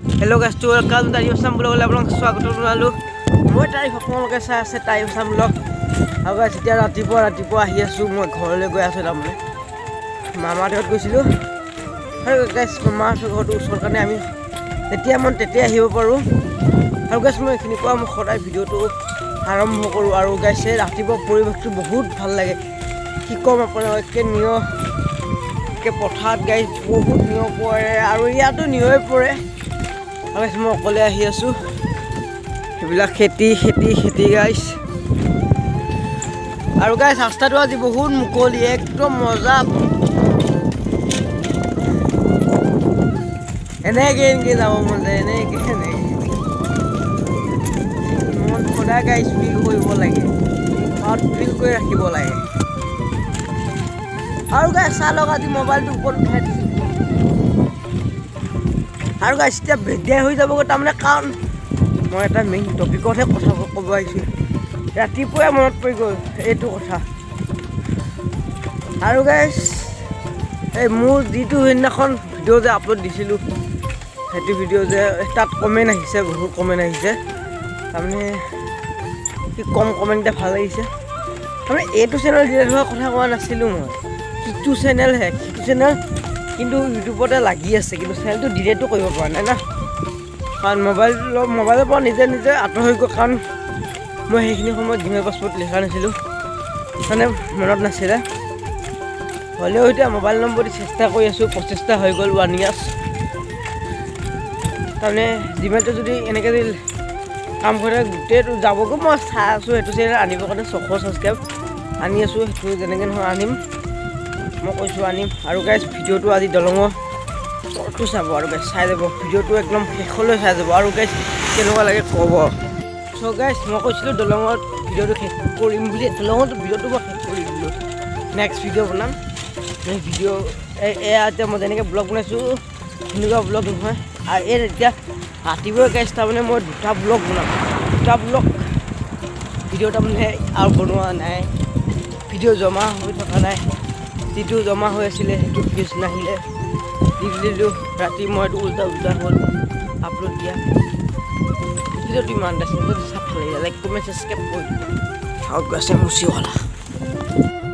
Hello guys, welcome to Assamese vlog. Swagat janailo. Moi tarik আপোনালোকে চাই আছে Assamese vlog. আৰু guys এতিয়া ৰাতিপুৱা আহি আছো মই ঘৰলৈ গৈ আছো তাৰমানে মামাৰ ঘৰত গৈছিলো আৰু guys মামাৰ ঘৰটো ওচৰৰ কাৰণে আমি তেতিয়া আহিব পাৰো আৰু guys মই এখিনি কোৱা মই সদায় ভিডিওটো আৰম্ভ কৰো আৰু guys ৰাতিপুৱা পৰিৱেশটো বহুত ভাল লাগে কি কম আপোনালোকে নিয়কে পথাৰত guys বহুত নিয় পৰে আৰু ইয়াতো নিয়ই পৰে আৰু মই অকলে আহি আছো এইবিলাক খেতি guys আৰু guys ৰাস্তাটো আজি বহুত মুকলি একদম মজা এনেকে যাব মন যায় এনেকে মন সদায় guys ফিল কৰিব লাগে আৰু ফিল কৰি ৰাখিব লাগে আৰু guys চালক আজি মোবাইলটো ওপৰত উঠাই দিছো আৰু guys এতিয়া বেদিয়া হৈ যাব তাৰমানে কাৰণ মই এটা মেইন টপিকতহে কথা ক'ব আহিছো ৰাতিপুৱা মনত পৰি গ'ল এইটো কথা আৰু guys এই মোৰ যিটো সেইদিনাখন ভিডিঅ' যে আপলোড দিছিলোঁ সেইটো ভিডিঅ' যে তাত কমেণ্ট আহিছে বহুত কমেণ্ট আহিছে তাৰমানে কি কম কমেণ্টে ভাল লাগিছে তাৰমানে এইটো চেনেল ডিলেট হোৱাৰ কথা কোৱা নাছিলোঁ মই সিটো চেনেল কিন্তু ইউটিউবতে লাগি আছে কিন্তু চেনেলটো ডিলেটো কৰিব পৰা নাই না কাৰণ মোবাইলৰ পৰা নিজে আঁতৰ হৈ গ'ল কাৰণ মই সেইখিনি সময়ত জিমেইল পাছৱৰ্ড লিখা নাছিলোঁ মানে মনত নাছিলে হ'লেও এতিয়া মোবাইল নম্বৰ দি চেষ্টা কৰি আছোঁ প্ৰচেষ্টা হৈ গ'ল 1 years তাৰমানে জিমেইলটো যদি এনেকৈ যদি কাম কৰি গোটেইটো যাবগৈ মই চাই আছোঁ সেইটো চেনেল আনিবৰ কাৰণে 600 ছাবস্ক্ৰাইব আনি আছোঁ সেইটো যেনেকৈ নহয় আনিম মই কৈছোঁ আনিম আৰু গাইজ ভিডিঅ'টো আজি দলঙৰ তলটো চাব আৰু গাইজ চাই যাব ভিডিঅ'টো একদম শেষলৈ চাই যাব আৰু গাইজ কেনেকুৱা লাগে ক'ব চ' গাইজ মই কৈছিলোঁ দলঙত ভিডিঅ'টো শেষ কৰিম বুলি দলঙত ভিডিঅ'টো মই শেষ কৰি দিলোঁ নেক্সট ভিডিঅ' বনাম এই ভিডিঅ' এয়া এতিয়া মই যেনেকৈ ব্লগ বনাইছোঁ সেনেকুৱা ব্লগ নহয় আৰু এই এতিয়া ৰাতিপুৱা গাইজ তাৰমানে মই দুটা ব্লগ বনাম ভিডিঅ' তাৰমানে আৰু বনোৱা নাই ভিডিঅ' জমা হৈ থকা নাই যিটো জমা হৈ আছিলে সেইটো ভিউজ নাহিলে দি দিলোঁ ৰাতি মই এইটো উল্টা হ'ল আপলোড দিয়া ভিডিঅ'টো ইমান আছে যদি চাব লাগে লাইক কমেণ্ট ছাবস্ক্ৰাইব কৰি দিব আৰু গৈছে মুচিৱালা